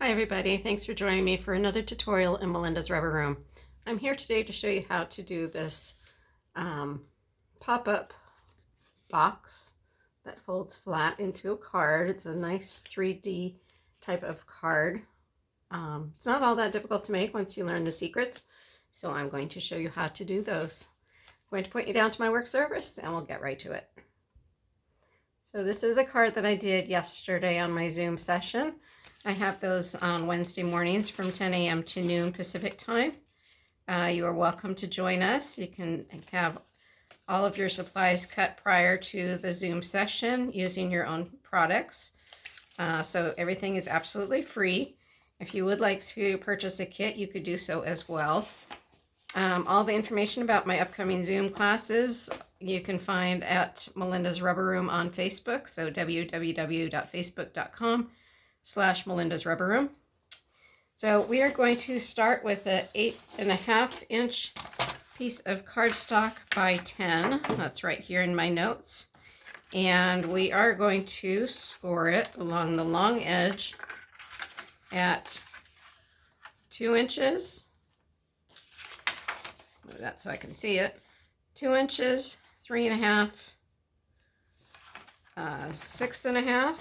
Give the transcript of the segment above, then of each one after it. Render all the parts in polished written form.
Hi everybody, thanks for joining me for another tutorial in Melinda's Rubber Room. I'm here today to show you how to do this pop-up box that folds flat into a card. It's a nice 3D type of card. It's not all that difficult to make once you learn the secrets, so I'm going to show you how to do those. I'm going to point you down to my work surface and we'll get right to it. So this is a card that I did yesterday on my Zoom session. I have those on Wednesday mornings from 10 a.m. to noon Pacific time. You are welcome to join us. You can have all of your supplies cut prior to the Zoom session using your own products. So everything is absolutely free. If you would like to purchase a kit, you could do so as well. All the information about my upcoming Zoom classes you can find at Melinda's Rubber Room on Facebook. So www.facebook.com/Melinda's Rubber Room. So we are going to start with an 8.5-inch piece of cardstock by 10. That's right here in my notes. And we are going to score it along the long edge at 2 inches. Move that so I can see it. 2 inches, 3.5, 6.5,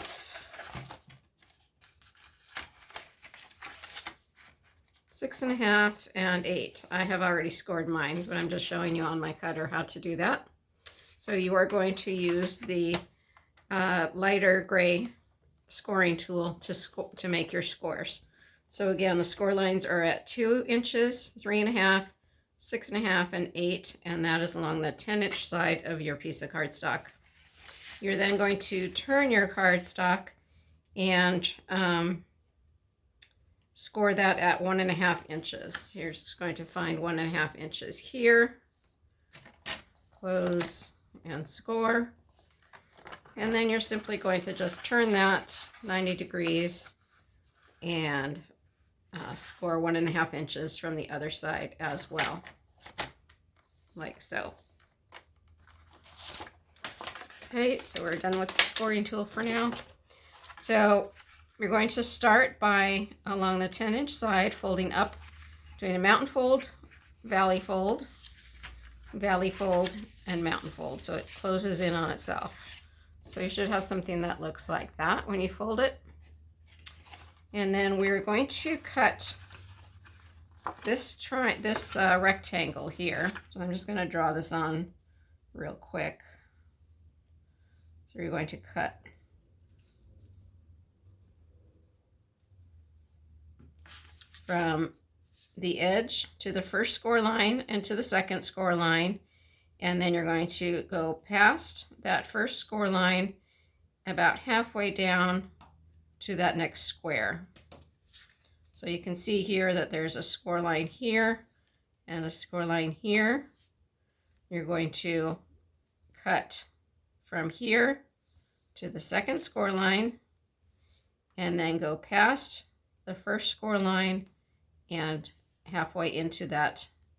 6.5, and 8. I have already scored mine, but I'm just showing you on my cutter how to do that. So you are going to use the lighter gray scoring tool to make your scores. So again, the score lines are at 2 inches, 3.5, 6.5, and 8, and that is along the 10-inch side of your piece of cardstock. You're then going to turn your cardstock and score that at 1.5 inches. You're just going to find 1.5 inches here, close and score, and then you're simply going to just turn that 90 degrees and score 1.5 inches from the other side as well, like so. Okay, so we're done with the scoring tool for now. So we're going to start by, along the 10-inch side, folding up, doing a mountain fold, valley fold, and mountain fold, so it closes in on itself. So you should have something that looks like that when you fold it. And then we're going to cut this rectangle here. So I'm just going to draw this on real quick. So you're going to cut from the edge to the first score line and to the second score line, and then you're going to go past that first score line about halfway down to that next square. So you can see here that there's a score line here and a score line here. You're going to cut from here to the second score line and then go past the first score line and halfway into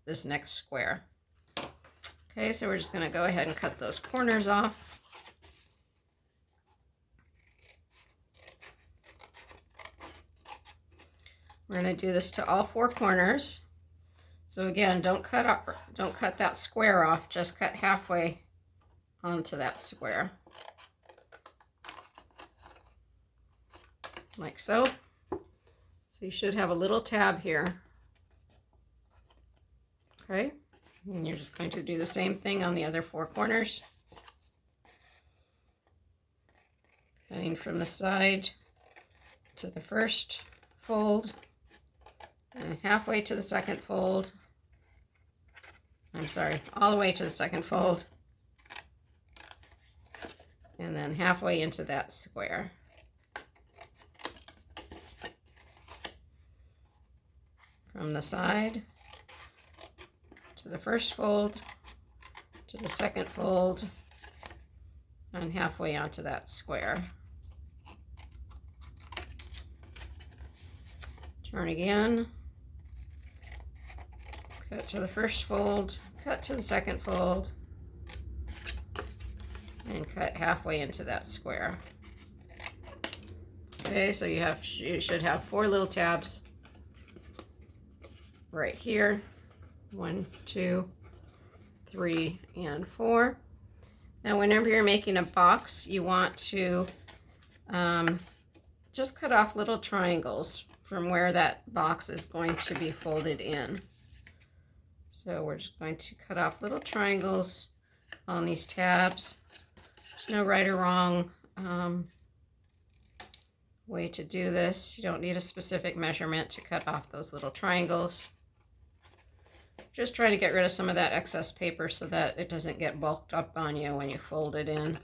this next square. Okay, so we're just going to go ahead and cut those corners off. We're going to do this to all 4 corners. So again, don't cut that square off, just cut halfway onto that square. Like so. So you should have a little tab here. Okay, and you're just going to do the same thing on the other 4 corners. Cutting from the side to the first fold, and halfway to the second fold. I'm sorry, all the way to the second fold, and then halfway into that square. From the side to the first fold, to the second fold, and halfway onto that square. Turn again, cut to the first fold, cut to the second fold, and cut halfway into that square. Okay, so you should have 4 little tabs right here. 1, 2, 3, and 4. Now, whenever you're making a box, you want to just cut off little triangles from where that box is going to be folded in. So we're just going to cut off little triangles on these tabs. There's no right or wrong way to do this. You don't need a specific measurement to cut off those little triangles. Just try to get rid of some of that excess paper so that it doesn't get bulked up on you when you fold it in.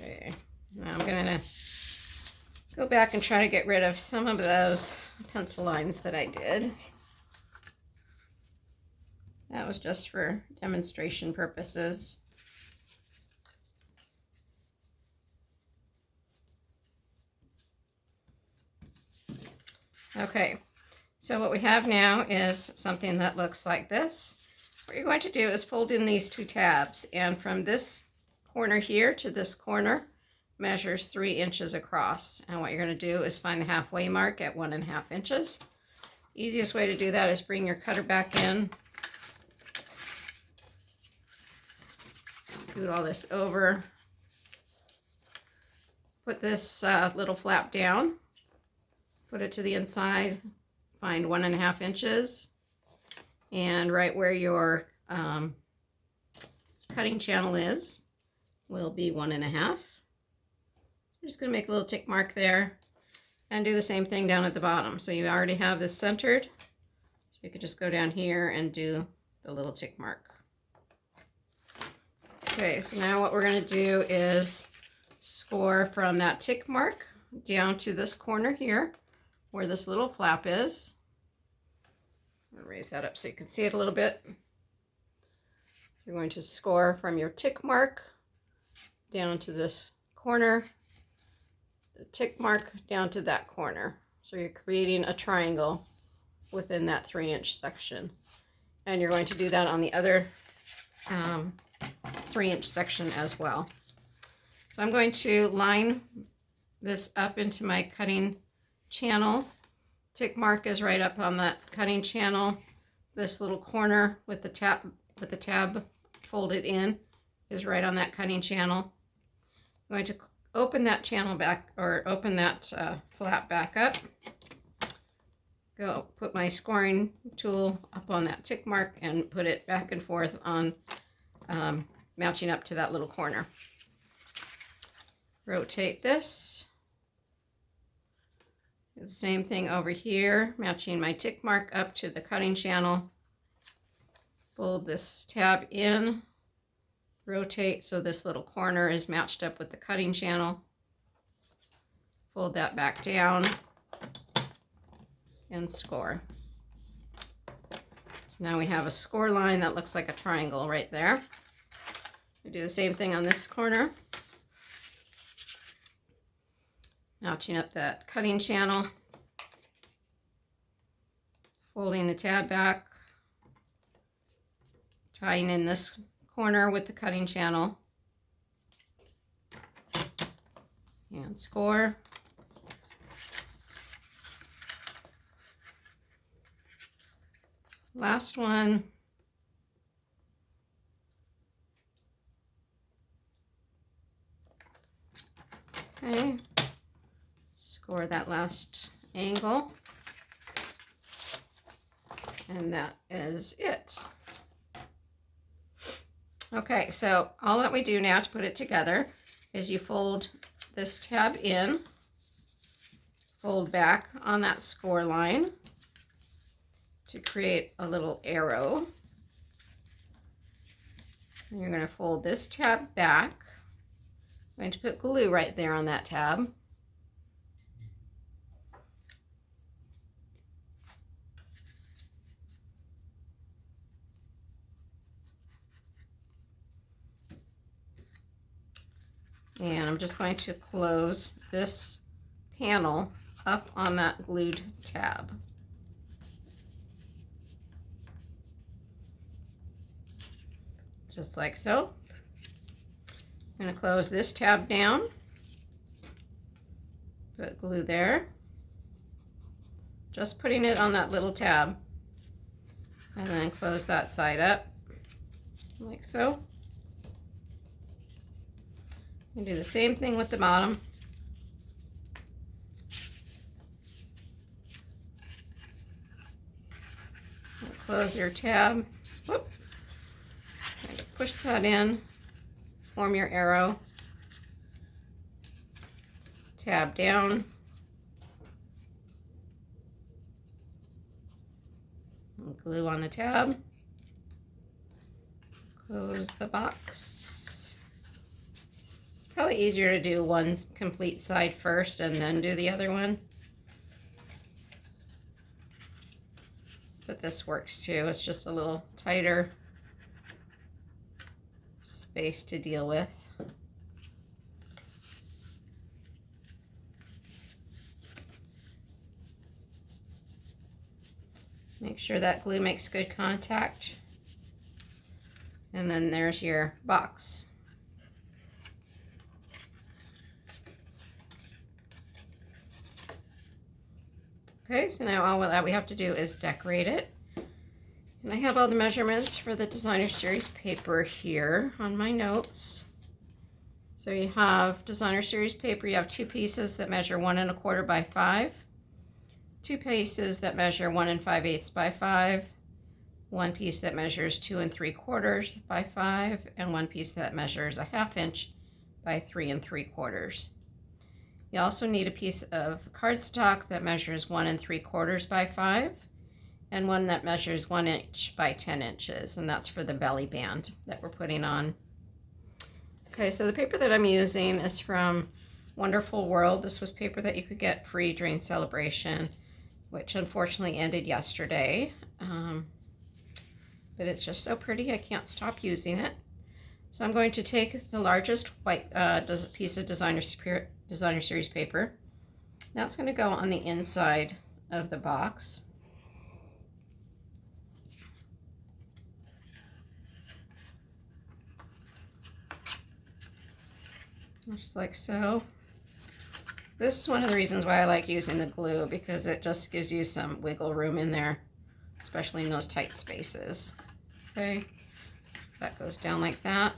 Okay, now I'm going to go back and try to get rid of some of those pencil lines that I did. That was just for demonstration purposes. Okay, so what we have now is something that looks like this. What you're going to do is fold in these 2 tabs, and from this corner here to this corner measures 3 inches across. And what you're going to do is find the halfway mark at 1.5 inches. Easiest way to do that is bring your cutter back in, scoot all this over, put this little flap down, put it to the inside, find 1.5 inches, and right where your cutting channel is will be 1.5. I'm just going to make a little tick mark there and do the same thing down at the bottom. So you already have this centered, so you could just go down here and do the little tick mark. Okay, so now what we're going to do is score from that tick mark down to this corner here where this little flap is. I'm going to raise that up so you can see it a little bit. You're going to score from your tick mark down to this corner, the tick mark down to that corner. So you're creating a triangle within that 3-inch section. And you're going to do that on the other 3-inch section as well. So I'm going to line this up into my cutting channel. Tick mark is right up on that cutting channel. This little corner with the tab folded in is right on that cutting channel. I'm going to open that channel back, or open that flap back up. Go put my scoring tool up on that tick mark and put it back and forth on matching up to that little corner. Rotate this. Do the same thing over here, matching my tick mark up to the cutting channel. Fold this tab in, rotate so this little corner is matched up with the cutting channel. Fold that back down and score. So now we have a score line that looks like a triangle right there. We do the same thing on this corner. Matching up that cutting channel, folding the tab back, tying in this corner with the cutting channel, and score. Last one. Okay. Score that last angle, and that is it. Okay, so all that we do now to put it together is you fold this tab in, fold back on that score line to create a little arrow. And you're going to fold this tab back. I'm going to put glue right there on that tab. And I'm just going to close this panel up on that glued tab. Just like so. I'm going to close this tab down, put glue there, just putting it on that little tab, and then close that side up like so. And do the same thing with the bottom. Close your tab. Whoop. Push that in, form your arrow, tab down, and glue on the tab, close the box. It's probably easier to do one complete side first and then do the other one. But this works too, it's just a little tighter space to deal with. Make sure that glue makes good contact. And then there's your box. Okay, so now all that we have to do is decorate it. And I have all the measurements for the Designer Series paper here on my notes. So you have Designer Series paper, you have 2 pieces that measure 1 1/4 by 5, 2 pieces that measure 1 5/8 by 5, 1 piece that measures 2 3/4 by 5, and 1 piece that measures 1/2 inch by 3 3/4. You also need a piece of cardstock that measures 1 3/4 by 5, and one that measures 1 inch by 10 inches, and that's for the belly band that we're putting on. Okay, so the paper that I'm using is from Wonderful World. This was paper that you could get free during Celebration, which unfortunately ended yesterday. But it's just so pretty, I can't stop using it. So I'm going to take the largest white piece of Designer Series paper. That's going to go on the inside of the box. Just like so. This is one of the reasons why I like using the glue, because it just gives you some wiggle room in there, especially in those tight spaces. Okay, that goes down like that.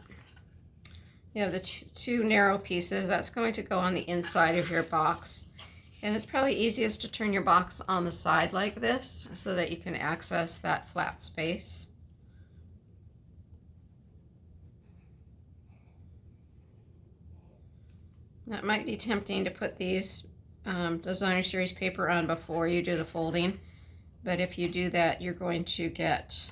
You have the 2 narrow pieces. That's going to go on the inside of your box. And it's probably easiest to turn your box on the side like this so that you can access that flat space. That might be tempting to put these Designer Series paper on before you do the folding, but if you do that, you're going to get,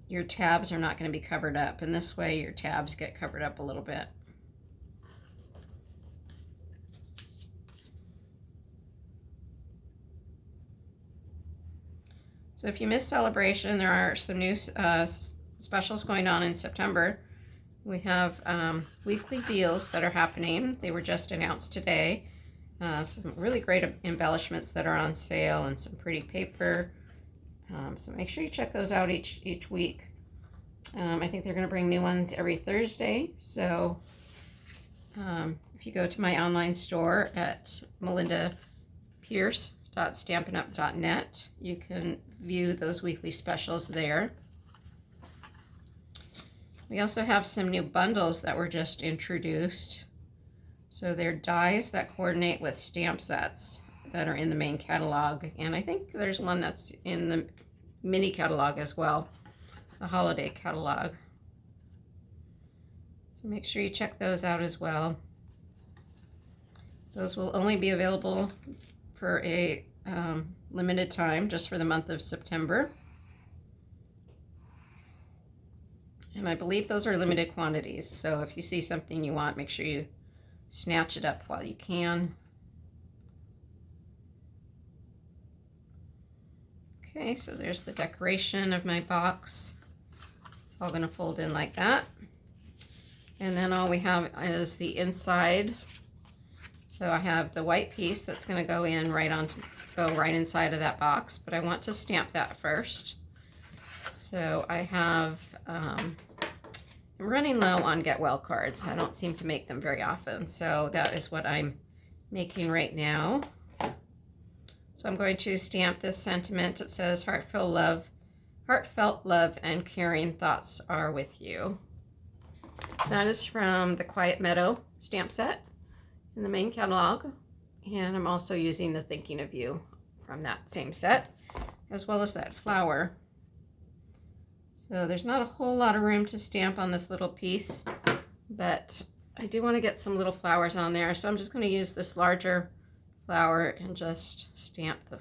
your tabs are not going to be covered up, and this way your tabs get covered up a little bit. So if you missed Celebration, there are some new specials going on in September. We have weekly deals that are happening. They were just announced today. Some really great embellishments that are on sale and some pretty paper. So make sure you check those out each week. I think they're going to bring new ones every Thursday. So if you go to my online store at melindapierce.stampinup.net, you can view those weekly specials there. We also have some new bundles that were just introduced. So they're dies that coordinate with stamp sets that are in the main catalog. And I think there's one that's in the mini catalog as well, the holiday catalog. So make sure you check those out as well. Those will only be available for a limited time, just for the month of September. And I believe those are limited quantities, so if you see something you want, make sure you snatch it up while you can. Okay, so there's the decoration of my box. It's all going to fold in like that. And then all we have is the inside. So I have the white piece that's going to go right inside of that box, but I want to stamp that first. So I have, I'm running low on Get Well cards. I don't seem to make them very often, so that is what I'm making right now. So I'm going to stamp this sentiment. It says, heartfelt love and caring thoughts are with you. That is from the Quiet Meadow stamp set in the main catalog. And I'm also using the Thinking of You from that same set, as well as that flower. So there's not a whole lot of room to stamp on this little piece, but I do want to get some little flowers on there. So I'm just going to use this larger flower and just stamp the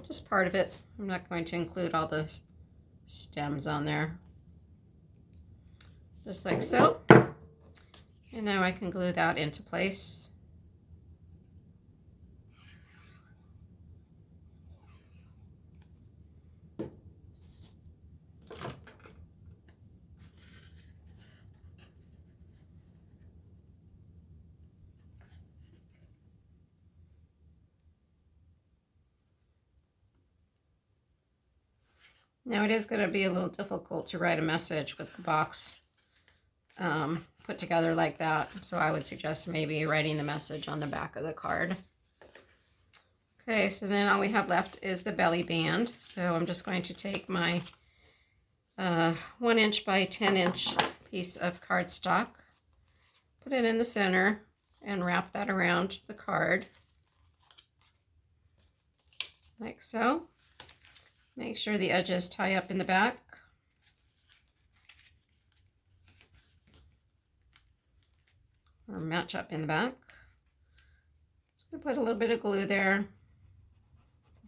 just part of it. I'm not going to include all the stems on there. Just like so. And now I can glue that into place. Now it is going to be a little difficult to write a message with the box put together like that. So I would suggest maybe writing the message on the back of the card. Okay, so then all we have left is the belly band. So I'm just going to take my 1 inch by 10 inch piece of cardstock, put it in the center, and wrap that around the card like so. Make sure the edges tie up in the back. Or match up in the back. Just going to put a little bit of glue there,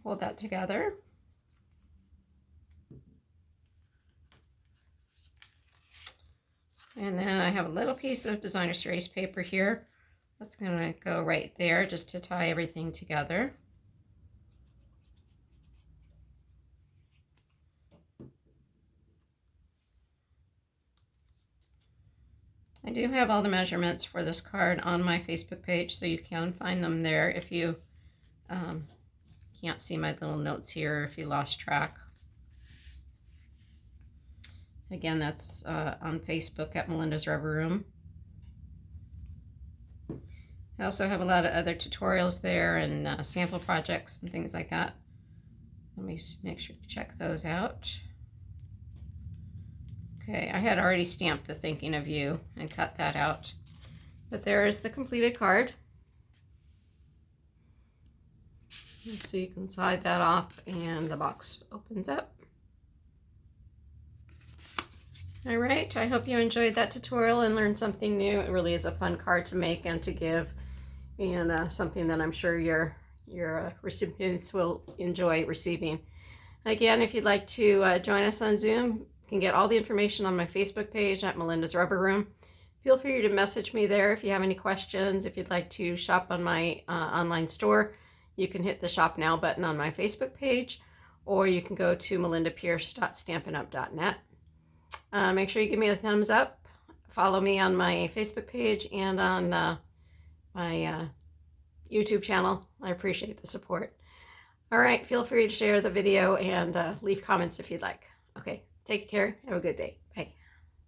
hold that together. And then I have a little piece of designer series paper here. That's going to go right there just to tie everything together. I do have all the measurements for this card on my Facebook page, so you can find them there if you can't see my little notes here, if you lost track. Again, that's on Facebook at Melinda's Rubber Room. I also have a lot of other tutorials there and sample projects and things like that. Let me make sure to check those out. Okay, I had already stamped the Thinking of You and cut that out. But there is the completed card. So you can slide that off and the box opens up. All right, I hope you enjoyed that tutorial and learned something new. It really is a fun card to make and to give, and something that I'm sure your recipients will enjoy receiving. Again, if you'd like to join us on Zoom, you can get all the information on my Facebook page at Melinda's Rubber Room. Feel free to message me there if you have any questions. If you'd like to shop on my online store, you can hit the Shop Now button on my Facebook page, or you can go to melindapierce.stampinup.net. Make sure you give me a thumbs up. Follow me on my Facebook page and on my YouTube channel. I appreciate the support. All right, feel free to share the video and leave comments if you'd like. Okay, take care. Have a good day.